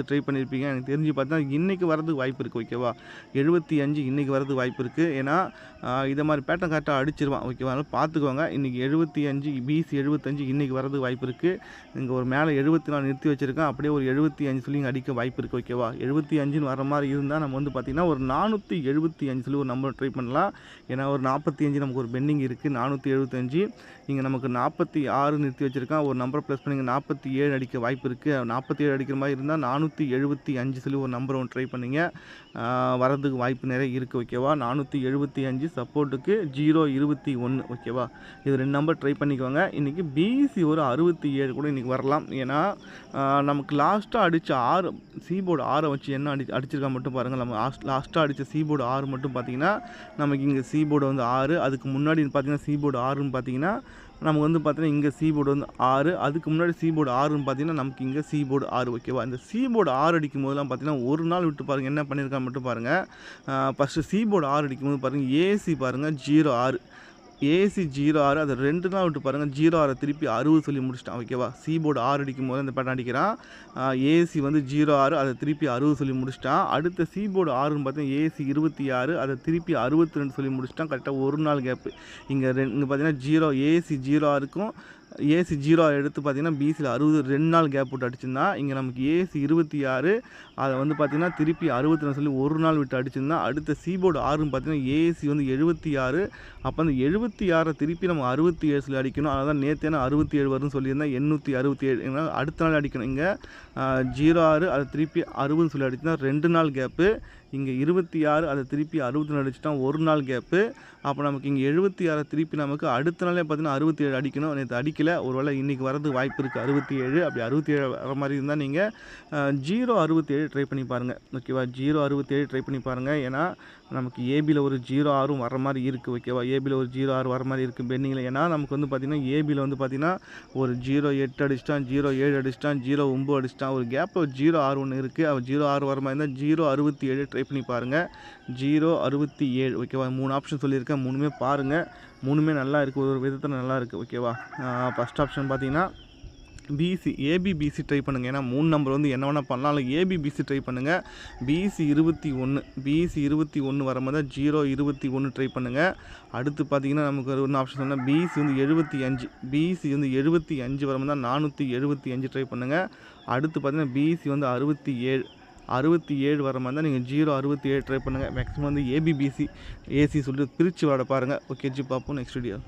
Try பண்ணியிருப்பீங்க. எனக்கு தெரிஞ்சு பார்த்தா இன்னைக்கு வரதுக்கு வாய்ப்பு இருக்கு. ஓகேவா? 75 இன்னைக்கு வரதுக்கு வாய்ப்பு இருக்கு. ஏன்னா, இத மாரி பேட்டர்ன் கரெக்ட்டா அடிச்சிருவான். ஓகேவா? அதனால பார்த்துக்கோங்க. இன்னைக்கு 75 பிசி 75 இன்னைக்கு வரதுக்கு வாய்ப்பு இருக்கு. இங்க ஒரு மேல 74 நிறுத்தி வச்சிருக்கேன். அப்படியே ஒரு 75 சொல்லி அடிக்க வாய்ப்பு இருக்கு. ஓகேவா? 75ன்னு வர மாரி இருந்தா நம்ம வந்து பார்த்தீங்கன்னா, ஒரு 475 சொல்லி ஒரு நம்பர் ட்ரை பண்ணலாம். ஏன்னா, ஒரு 45 நமக்கு ஒரு பெண்டிங் இருக்கு. 475 இங்க நமக்கு 46 நிறுத்தி வச்சிருக்கான். ஒரு நம்பர் ப்ளஸ் பண்ணி 47 அடிக்க வாய்ப்பு இருக்கு. 47 அடிக்கிற மாரி இருந்தா 475 சொல்லி ஒரு நம்பர் ஒண்ணு ட்ரை பண்ணீங்க. வரதுக்கு வாய்ப்பு நிறைய இருக்கு. ஓகேவா? 475 சப்போர்ட்டுக்கு 021 ஓகேவா? இது 2 நம்பர் ட்ரை பண்ணிக்கோங்க. இன்னைக்கு பிசி ஒரு 67 கூட இன்னைக்கு வரலாம். ஏன்னா, நமக்கு லாஸ்ட்டா அடிச்ச 6 போர்டு 6 வச்சு என்ன அடிச்சிருக்கான் மட்டும் பாருங்க. நம்ம லாஸ்ட்டா அடிச்ச போர்டு 6 மட்டும் பார்த்தீங்கன்னா, நமக்கு இங்க போர்டு வந்து 6 அதுக்கு முன்னாடி பார்த்தீங்கன்னா போர்டு 6ன்னு பார்த்தீங்கன்னா, நமக்கு வந்து பார்த்தீங்கன்னா இங்க போர்டு வந்து 6 அதுக்கு முன்னாடி போர்டு 6ன்னு பார்த்தீங்கன்னா, நமக்கு இங்க போர்டு 6 ஓகேவா? இந்த போர்டு 6 அடிக்கும்போதெல்லாம் பார்த்தீங்கன்னா, ஒரு நாள் விட்டு பாருங்க என்ன பண்ணியிருக்கான்னு மட்டும் பாருங்க. ஃபர்ஸ்ட்டு போர்டு 6 அடிக்கும்போது பாருங்க, ஏசி பாருங்க 06 ஏசி 06 அது 2 நாள் விட்டு பாருங்க 06 திருப்பி 60 சொல்லி முடிச்சிட்டான். ஓகேவா? போர்டு 6 அடிக்கும்போது அந்த பேட்டர்ன் அடிக்கிறான். ஏசி வந்து 06 அதை திருப்பி 60 சொல்லி முடிச்சிட்டான். அடுத்த போர்டு 6ன்னு பார்த்தீங்கன்னா ஏசி 26 அதை திருப்பி 62 சொல்லி முடிச்சிட்டான். கரெக்டாக ஒரு நாள் கேப்பு. இங்கே இங்கே பார்த்தீங்கன்னா ஏசி 06க்கும் ஏசி 06 எடுத்து பார்த்தீங்கன்னா பிசியில் 60 2 நாள் கேப் விட்டு அடிச்சிருந்தா, இங்கே நமக்கு ஏசி 26 அதை வந்து பார்த்தீங்கன்னா திருப்பி 62 சொல்லி ஒரு நாள் விட்டு அடிச்சிருந்தா, அடுத்த போர்டு 6ன்னு பார்த்தீங்கன்னா ஏசி வந்து 76 அப்போ அந்த 76 திருப்பி நம்ம 67 சொல்லி அடிக்கணும். அதான் நேற்று 67 வரும்னு சொல்லியிருந்தேன். 867 ஏன்னா அடுத்த நாள் அடிக்கணும். இங்கே 06 அதை திருப்பி 60 சொல்லி அடிச்சுனா 2 நாள் கேப்பு. இங்கே 26 அதை திருப்பி 60 அடிச்சுட்டா ஒரு நாள் கேப்பு. அப்போ நமக்கு இங்கே 76 திருப்பி நமக்கு அடுத்த நாளே பார்த்தீங்கன்னா 67 அடிக்கணும். நேற்று அடிக்கல. ஒருவேளை இன்றைக்கி வரதுக்கு வாய்ப்பு இருக்குது 67. அப்படி 67 வர மாதிரி இருந்தால் நீங்கள் 067 ட்ரை பண்ணி பாருங்கள். ஓகேவா? 067 ட்ரை பண்ணி பாருங்கள். ஏன்னா நமக்கு ஏபியில் ஒரு 06 வர மாதிரி இருக்குது. ஓகேவா? ஏபியில் ஒரு 06 வர மாதிரி இருக்குது பெண்டிங்கில். ஏன்னா நமக்கு வந்து பார்த்திங்கன்னா ஏபியில் வந்து பார்த்திங்கன்னா ஒரு 08 அடிச்சிட்டான், 07 அடிச்சிட்டான், 09 அடிச்சிட்டான். ஒரு கேப்பில் ஒரு 06 ஒன்று இருக்குது. அவள் 06 வர மாதிரி இருந்தால் 067 ட்ரை பண்ணி பாருங்கள். 067 ஓகேவா? 3 ஆப்ஷன் சொல்லியிருக்கேன். 3மே பாருங்கள். 3மே நல்லா இருக்குது. ஒரு விதத்தில் நல்லா இருக்குது. ஓகேவா? ஃபஸ்ட் ஆப்ஷன் பார்த்தீங்கன்னா ஏபிபிசி ட்ரை பண்ணுங்கள். ஏன்னா 3 நம்பர் வந்து என்ன வேணால் பண்ணலாம். இல்லை ஏபிபிசி ட்ரை பண்ணுங்கள். பிசி 21 வர மாதிரி தான் 021 ட்ரை பண்ணுங்கள். அடுத்து பார்த்தீங்கன்னா நமக்கு ஒரு ஆப்ஷன் சொன்னால் பிசி வந்து 75 வர மாதிரி தான் 475 ட்ரை பண்ணுங்கள். அடுத்து பார்த்தீங்கன்னா பிசி வந்து 67 வர மாதிரி தான் நீங்கள் 067 ட்ரை பண்ணுங்கள். மேக்ஸிமம் வந்து ஏபிபிசி ஏசி சொல்லிட்டு பிரித்து விளையாட பாருங்கள். ஓகே ஜி பார்ப்போம் நெக்ஸ்ட் வீடியோ.